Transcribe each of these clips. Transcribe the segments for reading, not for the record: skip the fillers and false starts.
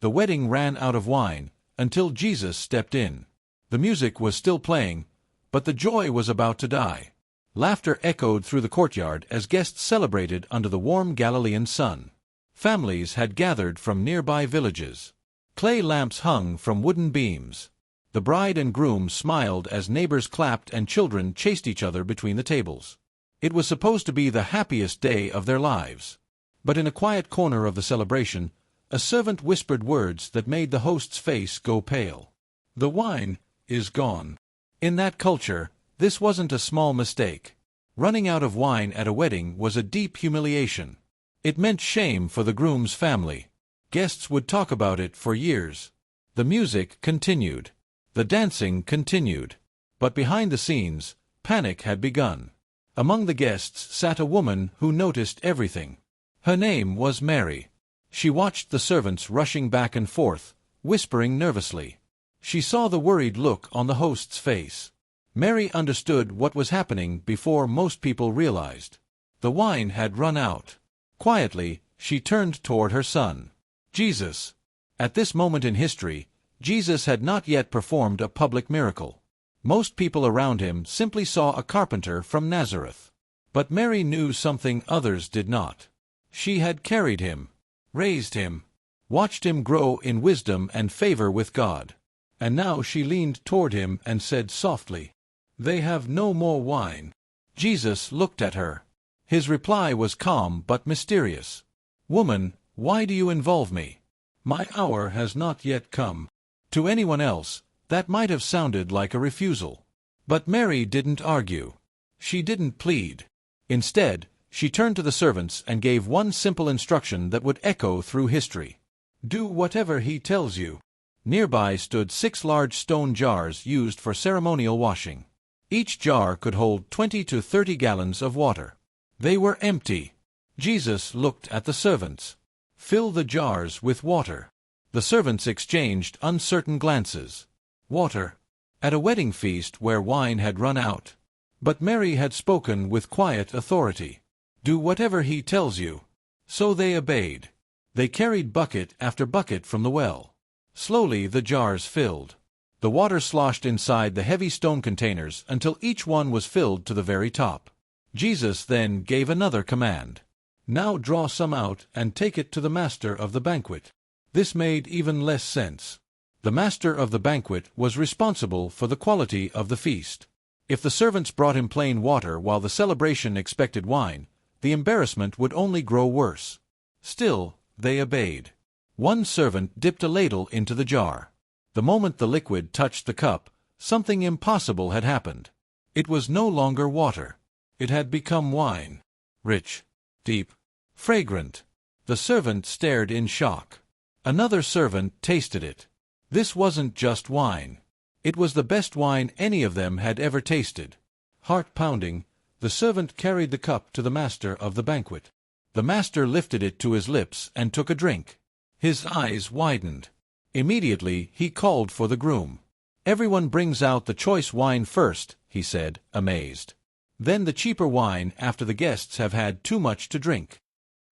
The wedding ran out of wine, until Jesus stepped in. The music was still playing, but the joy was about to die. Laughter echoed through the courtyard as guests celebrated under the warm Galilean sun. Families had gathered from nearby villages. Clay lamps hung from wooden beams. The bride and groom smiled as neighbors clapped and children chased each other between the tables. It was supposed to be the happiest day of their lives. But in a quiet corner of the celebration, a servant whispered words that made the host's face go pale. "The wine is gone." In that culture, this wasn't a small mistake. Running out of wine at a wedding was a deep humiliation. It meant shame for the groom's family. Guests would talk about it for years. The music continued. The dancing continued. But behind the scenes, panic had begun. Among the guests sat a woman who noticed everything. Her name was Mary. She watched the servants rushing back and forth, whispering nervously. She saw the worried look on the host's face. Mary understood what was happening before most people realized. The wine had run out. Quietly, she turned toward her son. Jesus. At this moment in history, Jesus had not yet performed a public miracle. Most people around him simply saw a carpenter from Nazareth. But Mary knew something others did not. She had carried him, raised him, watched him grow in wisdom and favor with God. And now she leaned toward him and said softly, "They have no more wine." Jesus looked at her. His reply was calm but mysterious. "Woman, why do you involve me? My hour has not yet come." To anyone else, that might have sounded like a refusal. But Mary didn't argue. She didn't plead. Instead, she turned to the servants and gave one simple instruction that would echo through history. "Do whatever he tells you." Nearby stood 6 large stone jars used for ceremonial washing. Each jar could hold 20 to 30 gallons of water. They were empty. Jesus looked at the servants. "Fill the jars with water." The servants exchanged uncertain glances. Water. At a wedding feast where wine had run out. But Mary had spoken with quiet authority. "Do whatever he tells you." So they obeyed. They carried bucket after bucket from the well. Slowly the jars filled. The water sloshed inside the heavy stone containers until each one was filled to the very top. Jesus then gave another command. "Now draw some out and take it to the master of the banquet." This made even less sense. The master of the banquet was responsible for the quality of the feast. If the servants brought him plain water while the celebration expected wine, the embarrassment would only grow worse. Still, they obeyed. One servant dipped a ladle into the jar. The moment the liquid touched the cup, something impossible had happened. It was no longer water. It had become wine. Rich, deep, fragrant. The servant stared in shock. Another servant tasted it. This wasn't just wine. It was the best wine any of them had ever tasted. Heart-pounding, the servant carried the cup to the master of the banquet. The master lifted it to his lips and took a drink. His eyes widened. Immediately, he called for the groom. "Everyone brings out the choice wine first," he said, amazed. "Then the cheaper wine after the guests have had too much to drink."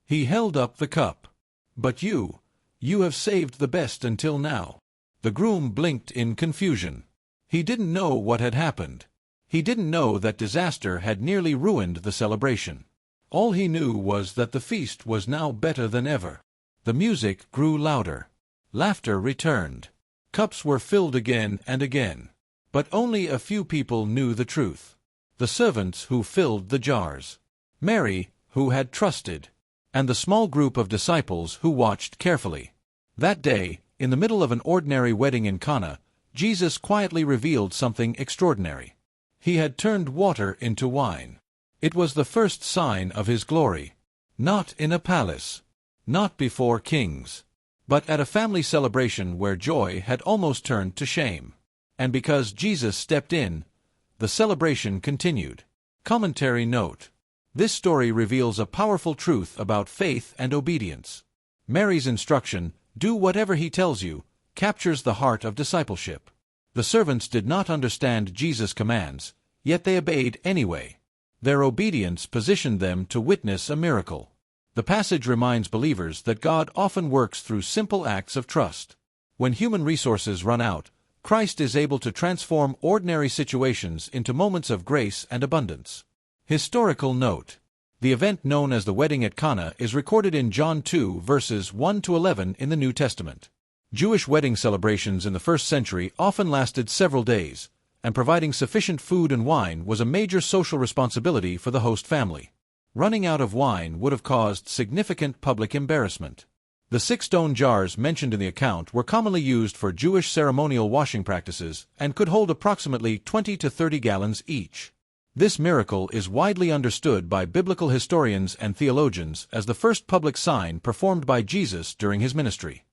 He held up the cup. "But you have saved the best until now." The groom blinked in confusion. He didn't know what had happened. He didn't know that disaster had nearly ruined the celebration. All he knew was that the feast was now better than ever. The music grew louder. Laughter returned. Cups were filled again and again. But only a few people knew the truth. The servants who filled the jars. Mary, who had trusted. And the small group of disciples who watched carefully. That day, in the middle of an ordinary wedding in Cana, Jesus quietly revealed something extraordinary. He had turned water into wine. It was the first sign of his glory. Not in a palace. Not before kings. But at a family celebration where joy had almost turned to shame. And because Jesus stepped in, the celebration continued. Commentary note. This story reveals a powerful truth about faith and obedience. Mary's instruction, "Do whatever he tells you," captures the heart of discipleship. The servants did not understand Jesus' commands, yet they obeyed anyway. Their obedience positioned them to witness a miracle. The passage reminds believers that God often works through simple acts of trust. When human resources run out, Christ is able to transform ordinary situations into moments of grace and abundance. Historical note: the event known as the wedding at Cana is recorded in John 2 verses 1 to 11 in the New Testament. Jewish wedding celebrations in the first century often lasted several days, and providing sufficient food and wine was a major social responsibility for the host family. Running out of wine would have caused significant public embarrassment. The 6 stone jars mentioned in the account were commonly used for Jewish ceremonial washing practices and could hold approximately 20 to 30 gallons each. This miracle is widely understood by biblical historians and theologians as the first public sign performed by Jesus during his ministry.